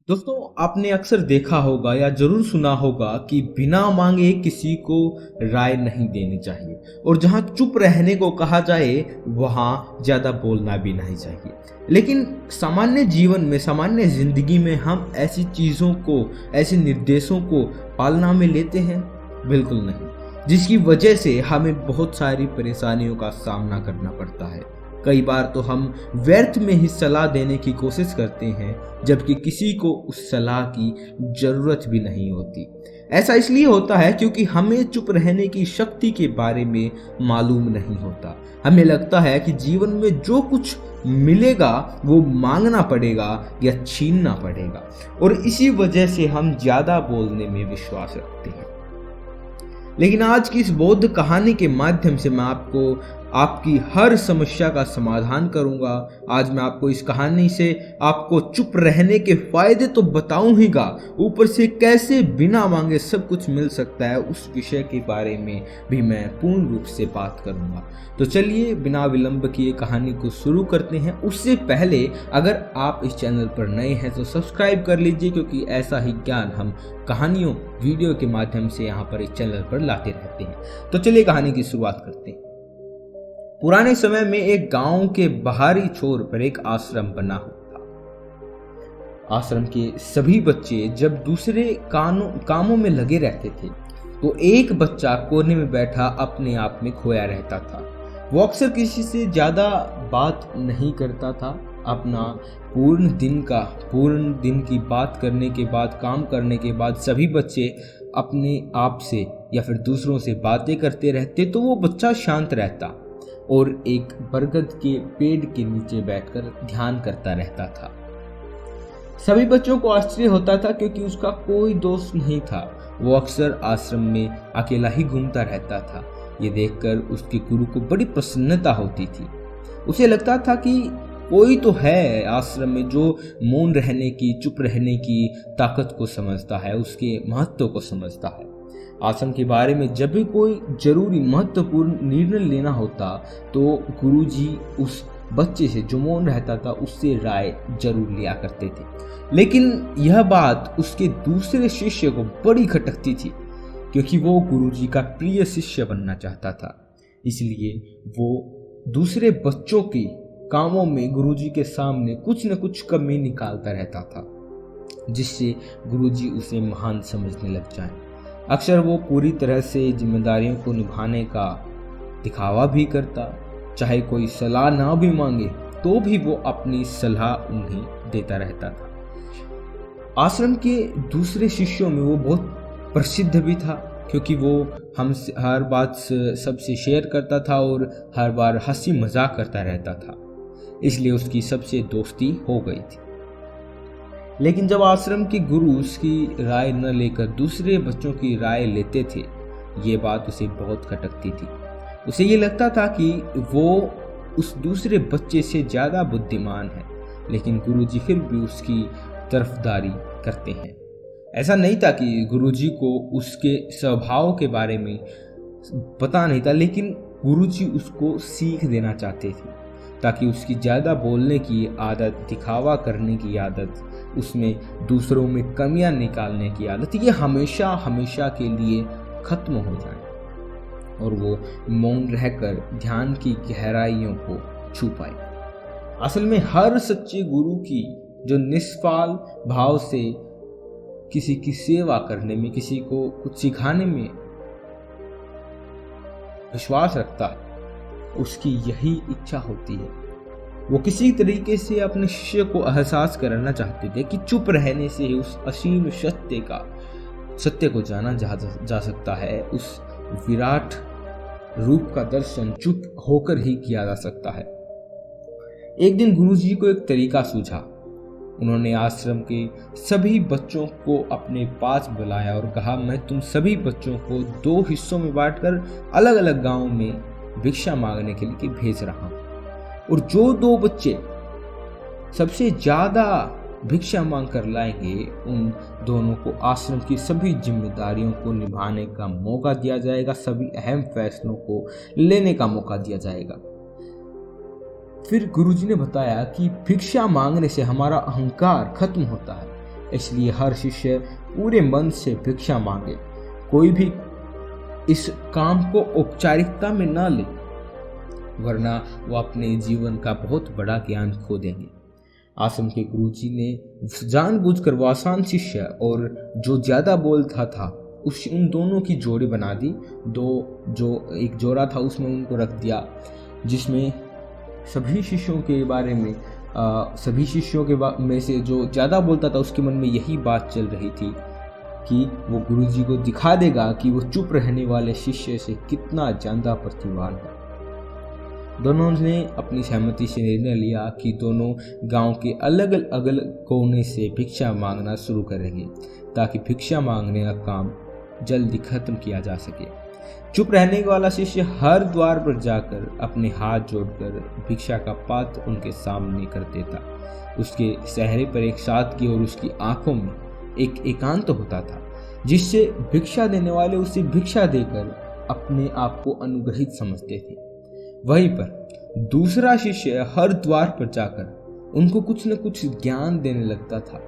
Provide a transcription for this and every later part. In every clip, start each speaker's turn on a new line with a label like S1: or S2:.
S1: दोस्तों, आपने अक्सर देखा होगा या जरूर सुना होगा कि बिना मांगे किसी को राय नहीं देनी चाहिए और जहां चुप रहने को कहा जाए वहां ज्यादा बोलना भी नहीं चाहिए। लेकिन सामान्य जीवन में, सामान्य जिंदगी में हम ऐसी चीजों को, ऐसे निर्देशों को पालना में लेते हैं? बिल्कुल नहीं, जिसकी वजह से हमें बहुत सारी परेशानियों का सामना करना पड़ता है। कई बार तो हम व्यर्थ में ही सलाह देने की कोशिश करते हैं, जबकि किसी को उस सलाह की जरूरत भी नहीं होती। ऐसा इसलिए होता है क्योंकि हमें चुप रहने की शक्ति के बारे में मालूम नहीं होता। हमें लगता है कि जीवन में जो कुछ मिलेगा वो मांगना पड़ेगा या छीनना पड़ेगा, और इसी वजह से हम ज्यादा बोलने में विश्वास रखते हैं। लेकिन आज की इस बौद्ध कहानी के माध्यम से मैं आपकी हर समस्या का समाधान करूंगा। आज मैं आपको इस कहानी से आपको चुप रहने के फायदे तो बताऊंगा, ऊपर से कैसे बिना मांगे सब कुछ मिल सकता है उस विषय के बारे में भी मैं पूर्ण रूप से बात करूंगा। तो चलिए बिना विलंब किए कहानी को शुरू करते हैं। उससे पहले अगर आप इस चैनल पर नए हैं तो सब्सक्राइब कर लीजिए, क्योंकि ऐसा ही ज्ञान हम कहानियों वीडियो के माध्यम से यहाँ पर इस चैनल पर लाते रहते हैं। तो चलिए कहानी की शुरुआत करते हैं। पुराने समय में एक गांव के बाहरी छोर पर एक आश्रम बना हुआ था। आश्रम के सभी बच्चे जब दूसरे कामों में लगे रहते थे तो एक बच्चा कोने में बैठा अपने आप में खोया रहता था। वो अक्सर किसी से ज्यादा बात नहीं करता था। अपना पूर्ण दिन की बात करने के बाद, काम करने के बाद सभी बच्चे अपने आप से या फिर दूसरों से बातें करते रहते तो वो बच्चा शांत रहता और एक बरगद के पेड़ के नीचे बैठकर ध्यान करता रहता था। सभी बच्चों को आश्चर्य होता था क्योंकि उसका कोई दोस्त नहीं था। वो अक्सर आश्रम में अकेला ही घूमता रहता था। ये देखकर उसके गुरु को बड़ी प्रसन्नता होती थी। उसे लगता था कि कोई तो है आश्रम में जो मौन रहने की, चुप रहने की ताकत को समझता है, उसके महत्व को समझता है। आश्रम के बारे में जब भी कोई जरूरी महत्वपूर्ण निर्णय लेना होता तो गुरुजी उस बच्चे से जो मौन रहता था उससे राय जरूर लिया करते थे। लेकिन यह बात उसके दूसरे शिष्य को बड़ी खटकती थी, क्योंकि वो गुरुजी का प्रिय शिष्य बनना चाहता था। इसलिए वो दूसरे बच्चों की कामों में गुरुजी के सामने कुछ न कुछ कमी निकालता रहता था, जिससे गुरुजी उसे महान समझने लग जाएं। अक्सर वो पूरी तरह से जिम्मेदारियों को निभाने का दिखावा भी करता। चाहे कोई सलाह ना भी मांगे तो भी वो अपनी सलाह उन्हें देता रहता था। आश्रम के दूसरे शिष्यों में वो बहुत प्रसिद्ध भी था, क्योंकि वो हमसे हर बात सबसे शेयर करता था और हर बार हंसी मजाक करता रहता था। इसलिए उसकी सबसे दोस्ती हो गई थी। लेकिन जब आश्रम के गुरु उसकी राय न लेकर दूसरे बच्चों की राय लेते थे, ये बात उसे बहुत खटकती थी। उसे ये लगता था कि वो उस दूसरे बच्चे से ज़्यादा बुद्धिमान है, लेकिन गुरुजी फिर भी उसकी तरफदारी करते हैं। ऐसा नहीं था कि गुरुजी को उसके स्वभाव के बारे में पता नहीं था, लेकिन गुरुजी उसको सीख देना चाहते थे, ताकि उसकी ज़्यादा बोलने की आदत, दिखावा करने की आदत, उसमें दूसरों में कमियां निकालने की आदत, ये हमेशा हमेशा के लिए खत्म हो जाए और वो मौन रहकर ध्यान की गहराइयों को छू पाए। असल में हर सच्चे गुरु की जो निष्फल भाव से किसी की सेवा करने में, किसी को कुछ सिखाने में विश्वास रखता है, उसकी यही इच्छा होती है। वो किसी तरीके से अपने शिष्य को एहसास कराना चाहते थे कि चुप रहने से उस असीम सत्य को जाना जा सकता है। उस विराट रूप का दर्शन चुप होकर ही किया जा सकता है। एक दिन गुरुजी को एक तरीका सूझा। उन्होंने आश्रम के सभी बच्चों को अपने पास बुलाया और कहा, मैं तुम सभी बच्चों को 2 हिस्सों में बांटकर अलग अलग गांव में भिक्षा मांगने के लिए भेज रहा हूं, और जो 2 बच्चे सबसे ज्यादा भिक्षा मांग कर लाएंगे उन दोनों को आश्रम की सभी जिम्मेदारियों को निभाने का मौका दिया जाएगा, सभी अहम फैसलों को लेने का मौका दिया जाएगा। फिर गुरुजी ने बताया कि भिक्षा मांगने से हमारा अहंकार खत्म होता है, इसलिए हर शिष्य पूरे मन से भिक्षा मांगे। कोई भी इस काम को औपचारिकता में न ले, वरना वो अपने जीवन का बहुत बड़ा ज्ञान खो देंगे। आश्रम के गुरुजी ने जानबूझकर वो आसान शिष्य और जो ज्यादा बोलता था उन दोनों की जोड़ी बना दी। जो एक जोड़ा था उसमें उनको रख दिया, जिसमें सभी शिष्यों के बारे में में से जो ज़्यादा बोलता था उसके मन में यही बात चल रही थी कि वो गुरुजी को दिखा देगा कि वो चुप रहने वाले शिष्य से कितना ज़्यादा प्रतिभावान है। दोनों ने अपनी सहमति से निर्णय लिया कि दोनों गांव के अलग अलग कोने से भिक्षा मांगना शुरू करेंगे, ताकि भिक्षा मांगने का काम जल्दी खत्म किया जा सके। चुप रहने वाला शिष्य हर द्वार पर जाकर अपने हाथ जोड़कर भिक्षा का पात्र उनके सामने कर देता। उसके चेहरे पर एक सादगी और उसकी आंखों में एक एकांत होता था, जिससे भिक्षा देने वाले उसे भिक्षा देकर अपने आप को अनुग्रहित समझते थे। वहीं पर दूसरा शिष्य हर द्वार पर जाकर उनको कुछ न कुछ ज्ञान देने लगता था,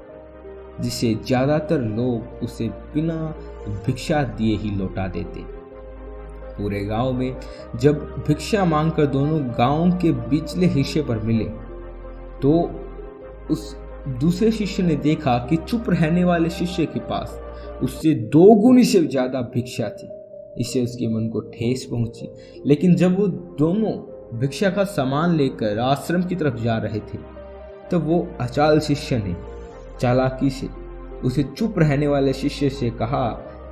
S1: जिसे ज्यादातर लोग उसे बिना भिक्षा दिए ही लौटा देते। पूरे गांव में जब भिक्षा मांगकर दोनों गांव के पिछले हिस्से पर मिले, तो उस दूसरे शिष्य ने देखा कि चुप रहने वाले शिष्य के पास उससे 2 गुनी से ज्यादा भिक्षा थी। इससे उसके मन को ठेस पहुंची। लेकिन जब वो दोनों भिक्षा का सामान लेकर आश्रम की तरफ जा रहे थे, तब वो अचाल शिष्य ने चालाकी से उसे चुप रहने वाले शिष्य से कहा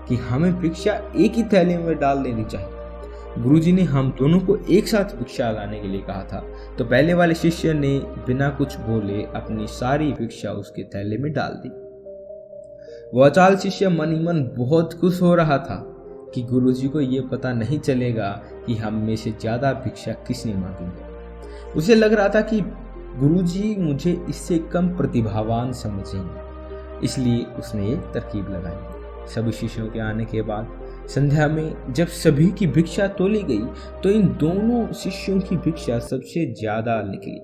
S1: कि हमें भिक्षा एक ही थैले में डाल देनी चाहिए। गुरुजी ने हम दोनों को एक साथ भिक्षा लाने के लिए कहा था, तो पहले वाले शिष्य ने बिना कुछ बोले अपनी सारी भिक्षा उसके थैले में डाल दी। वो अचाल शिष्य मन ही मन बहुत खुश हो रहा था कि गुरुजी को ये पता नहीं चलेगा कि हम में से ज्यादा भिक्षा किसने मांगी है। उसे लग रहा था कि गुरुजी मुझे इससे कम प्रतिभावान समझेंगे, इसलिए उसने एक तरकीब लगाई। सभी शिष्यों के आने के बाद संध्या में जब सभी की भिक्षा तोली गई, तो इन दोनों शिष्यों की भिक्षा सबसे ज्यादा निकली।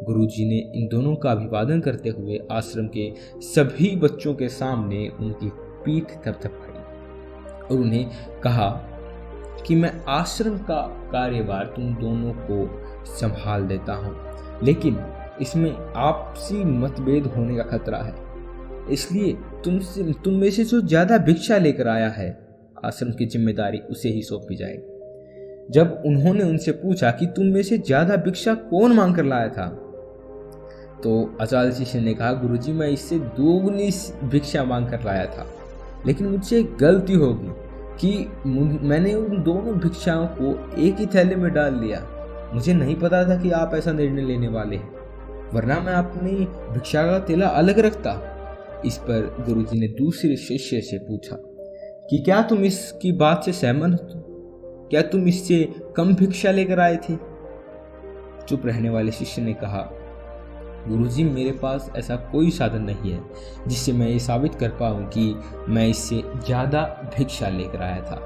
S1: गुरुजी ने इन दोनों का अभिवादन करते हुए आश्रम के सभी बच्चों के सामने उनकी पीठ थपथपाई और उन्हें कहा कि मैं आश्रम का कार्यभार तुम दोनों को संभाल देता हूँ, लेकिन इसमें आपसी मतभेद होने का खतरा है। इसलिए तुम में से जो ज्यादा भिक्षा लेकर आया है, आश्रम की जिम्मेदारी उसे ही सौंपी जाएगी। जब उन्होंने उनसे पूछा कि तुम में से ज्यादा भिक्षा कौन मांग कर लाया था, तो अचाल शिष्य ने कहा, गुरुजी मैं इससे 2 गुनी भिक्षा मांग कर लाया था, लेकिन मुझसे एक गलती होगी कि मैंने उन दोनों भिक्षाओं को एक ही थैले में डाल दिया। मुझे नहीं पता था कि आप ऐसा निर्णय लेने वाले हैं, वरना मैं अपनी भिक्षा का थैला अलग रखता। इस पर गुरुजी ने दूसरे शिष्य से पूछा कि क्या तुम इसकी बात से सहमत हो? क्या तुम इससे कम भिक्षा लेकर आए थे? चुप रहने वाले शिष्य ने कहा, गुरुजी मेरे पास ऐसा कोई साधन नहीं है जिससे मैं ये साबित कर पाऊँ कि मैं इससे ज़्यादा भिक्षा लेकर आया था।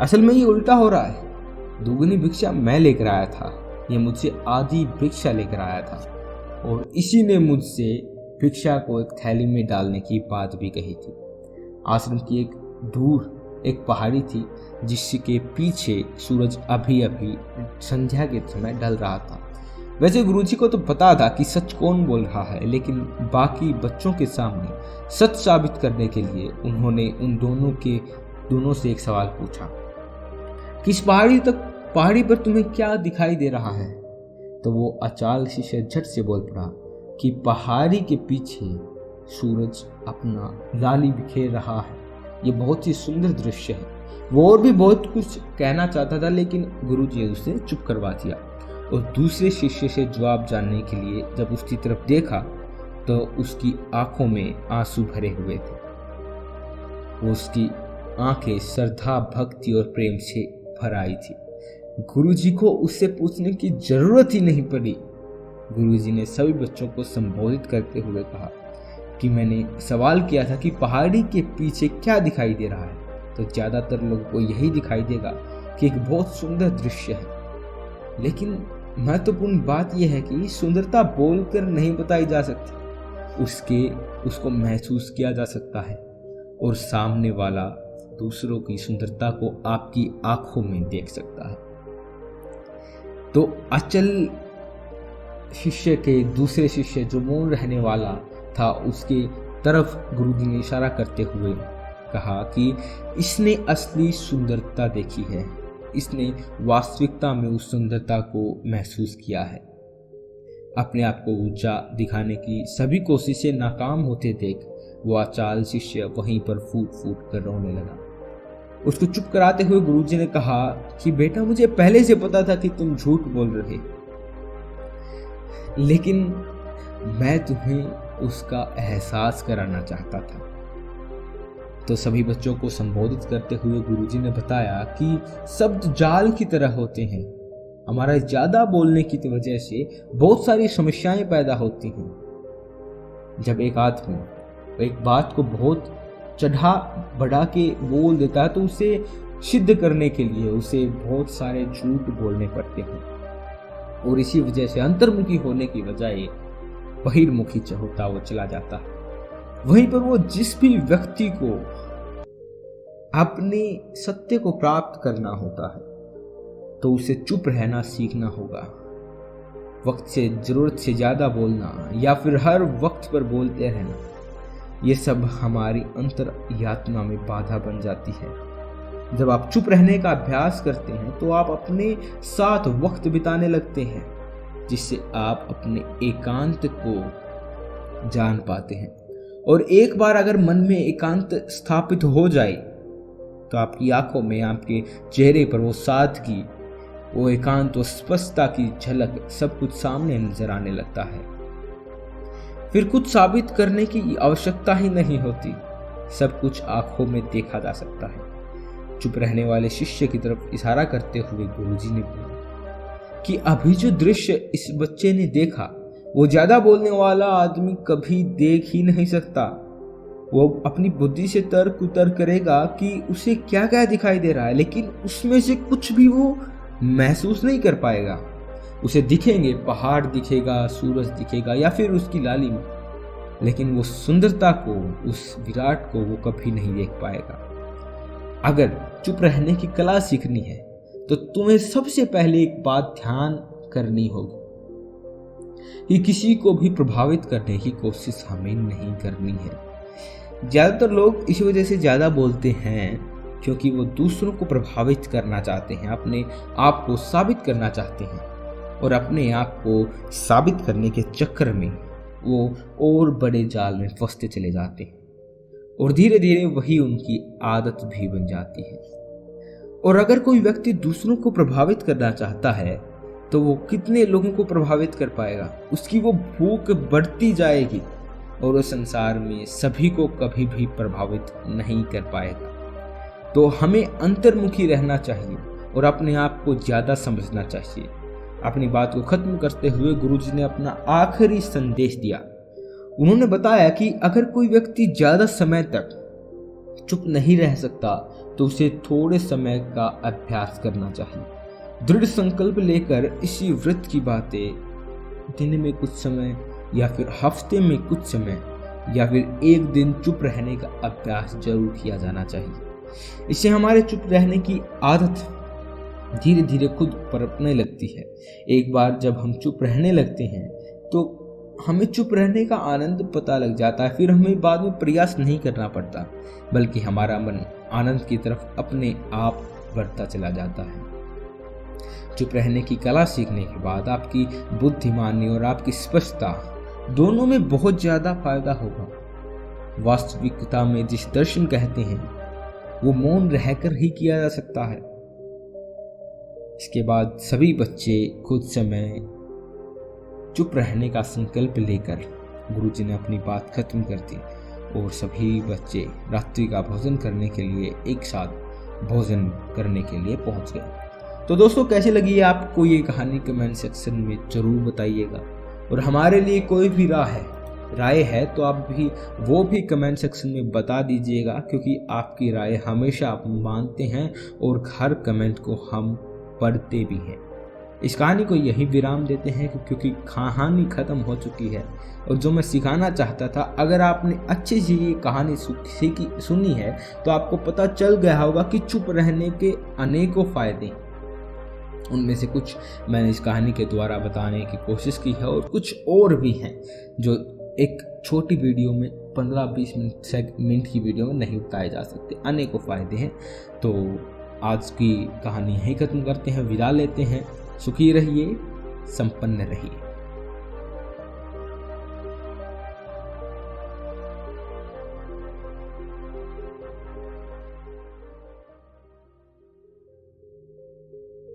S1: असल में ये उल्टा हो रहा है। 2 गुनी भिक्षा मैं लेकर आया था, ये मुझसे आधी भिक्षा लेकर आया था, और इसी ने मुझसे भिक्षा को एक थैली में डालने की बात भी कही थी। आश्रम की एक दूर एक पहाड़ी थी, जिसके पीछे सूरज अभी अभी संध्या के समय ढल रहा था। वैसे गुरुजी को तो पता था कि सच कौन बोल रहा है, लेकिन बाकी बच्चों के सामने सच साबित करने के लिए उन्होंने उन दोनों से एक सवाल पूछा कि इस पहाड़ी पर तुम्हें क्या दिखाई दे रहा है? तो वो अचाल शिष्य झट से बोल पड़ा कि पहाड़ी के पीछे सूरज अपना लाली बिखेर रहा है। ये बहुत ही सुंदर दृश्य है। वो और भी बहुत कुछ कहना चाहता था, लेकिन गुरुजी ने उसे चुप करवा दिया और दूसरे शिष्य से जवाब जानने के लिए जब उसकी तरफ देखा, तो उसकी आंखों में आंसू भरे हुए थे। वो उसकी आंखें श्रद्धा, भक्ति और प्रेम से भर आई थी। गुरुजी को उससे पूछने की जरूरत ही नहीं पड़ी। गुरुजी ने सभी बच्चों को संबोधित करते हुए कहा कि मैंने सवाल किया था कि पहाड़ी के पीछे क्या दिखाई दे रहा है, तो ज्यादातर लोगों को यही दिखाई देगा कि एक बहुत सुंदर दृश्य है। लेकिन महत्वपूर्ण बात यह है कि सुंदरता बोलकर नहीं बताई जा सकती, उसको महसूस किया जा सकता है और सामने वाला दूसरों की सुंदरता को आपकी आंखों में देख सकता है। तो अचल शिष्य के दूसरे शिष्य जो मौन रहने वाला था, उसके तरफ गुरुजी ने इशारा करते हुए कहा कि इसने असली सुंदरता देखी है, इसने वास्तविकता में उस सुंदरता को महसूस किया है। अपने आप को ऊंचा दिखाने की सभी कोशिशें नाकाम होते देख वो अचाल शिष्य वहीं पर फूट फूट कर रोने लगा। उसको चुप कराते हुए गुरुजी ने कहा कि बेटा, मुझे पहले से पता था कि तुम झूठ बोल रहे, लेकिन मैं तुम्हें उसका एहसास कराना चाहता था। तो सभी बच्चों को संबोधित करते हुए गुरुजी ने बताया कि शब्द जाल की तरह होते हैं। हमारा ज्यादा बोलने की वजह से बहुत सारी समस्याएं पैदा होती हैं। जब एक आदमी एक बात को बहुत चढ़ा बढ़ा के बोल देता है तो उसे सिद्ध करने के लिए उसे बहुत सारे झूठ बोलने पड़ते हैं, और इसी वजह से अंतर्मुखी होने की बजाय बहिर्मुखी होता वो चला जाता है। वहीं पर वो जिस भी व्यक्ति को अपने सत्य को प्राप्त करना होता है तो उसे चुप रहना सीखना होगा। वक्त से जरूरत से ज्यादा बोलना या फिर हर वक्त पर बोलते रहना, ये सब हमारी अंतर यातना में बाधा बन जाती है। जब आप चुप रहने का अभ्यास करते हैं तो आप अपने साथ वक्त बिताने लगते हैं, जिससे आप अपने एकांत को जान पाते हैं। और एक बार अगर मन में एकांत स्थापित हो जाए तो आपकी आंखों में, आपके चेहरे पर वो सादगी, वो एकांत, वो स्पष्टता की झलक सब कुछ सामने नजर आने लगता है। फिर कुछ साबित करने की आवश्यकता ही नहीं होती, सब कुछ आंखों में देखा जा सकता है। चुप रहने वाले शिष्य की तरफ इशारा करते हुए गुरुजी ने बोला कि अभी जो दृश्य इस बच्चे ने देखा वो ज्यादा बोलने वाला आदमी कभी देख ही नहीं सकता। वो अपनी बुद्धि से तर्क उतर करेगा कि उसे क्या क्या दिखाई दे रहा है, लेकिन उसमें से कुछ भी वो महसूस नहीं कर पाएगा। उसे दिखेंगे पहाड़ दिखेगा, सूरज दिखेगा या फिर उसकी लालिमा, लेकिन वो सुंदरता को, उस विराट को वो कभी नहीं देख पाएगा। अगर चुप रहने की कला सीखनी है तो तुम्हें सबसे पहले एक बात ध्यान करनी होगी कि किसी को भी प्रभावित करने की कोशिश हमें नहीं करनी है। ज्यादातर लोग इस वजह से ज्यादा बोलते हैं क्योंकि वो दूसरों को प्रभावित करना चाहते हैं, अपने आप को साबित करना चाहते हैं, और अपने आप को साबित करने के चक्कर में वो और बड़े जाल में फंसते चले जाते हैं, और धीरे धीरे वही उनकी आदत भी बन जाती है। और अगर कोई व्यक्ति दूसरों को प्रभावित करना चाहता है तो वो कितने लोगों को प्रभावित कर पाएगा? उसकी वो भूख बढ़ती जाएगी और वो संसार में सभी को कभी भी प्रभावित नहीं कर पाएगा। तो हमें अंतर्मुखी रहना चाहिए और अपने आप को ज्यादा समझना चाहिए। अपनी बात को खत्म करते हुए गुरुजी ने अपना आखिरी संदेश दिया। उन्होंने बताया कि अगर कोई व्यक्ति ज्यादा समय तक चुप नहीं रह सकता तो उसे थोड़े समय का अभ्यास करना चाहिए। दृढ़ संकल्प लेकर इसी व्रत की बातें दिन में कुछ समय या फिर हफ्ते में कुछ समय या फिर एक दिन चुप रहने का अभ्यास जरूर किया जाना चाहिए। इससे हमारे चुप रहने की आदत धीरे धीरे खुद पनपने लगती है। एक बार जब हम चुप रहने लगते हैं तो हमें चुप रहने का आनंद पता लग जाता है। फिर हमें बाद में प्रयास नहीं करना पड़ता, बल्कि हमारा मन आनंद की तरफ अपने आप बढ़ता चला जाता है। चुप रहने की कला सीखने के बाद आपकी बुद्धिमानी और आपकी स्पष्टता दोनों में बहुत ज्यादा फायदा होगा। वास्तविकता में जिस दर्शन कहते हैं वो मौन रहकर ही किया जा सकता है। इसके बाद सभी बच्चे कुछ समय चुप रहने का संकल्प लेकर गुरुजी ने अपनी बात खत्म कर दी और सभी बच्चे रात्रि का भोजन करने के लिए एक साथ भोजन करने के लिए पहुंच गए। तो दोस्तों, कैसी लगी आपको ये कहानी कमेंट सेक्शन में जरूर बताइएगा। और हमारे लिए कोई भी राय है तो आप भी वो भी कमेंट सेक्शन में बता दीजिएगा, क्योंकि आपकी राय हमेशा आप मानते हैं और हर कमेंट को हम पढ़ते भी हैं। इस कहानी को यही विराम देते हैं क्योंकि कहानी ख़त्म हो चुकी है। और जो मैं सिखाना चाहता था, अगर आपने अच्छी सी ये कहानी सुनी है तो आपको पता चल गया होगा कि चुप रहने के अनेकों फ़ायदे हैं। उनमें से कुछ मैंने इस कहानी के द्वारा बताने की कोशिश की है और कुछ और भी हैं जो एक छोटी वीडियो में 15-20 मिनट की वीडियो में नहीं बताए जा सकते। अनेकों फ़ायदे हैं। तो आज की कहानी यहीं ख़त्म करते हैं, विदा लेते हैं। सुखी रहिए, संपन्न रहिए।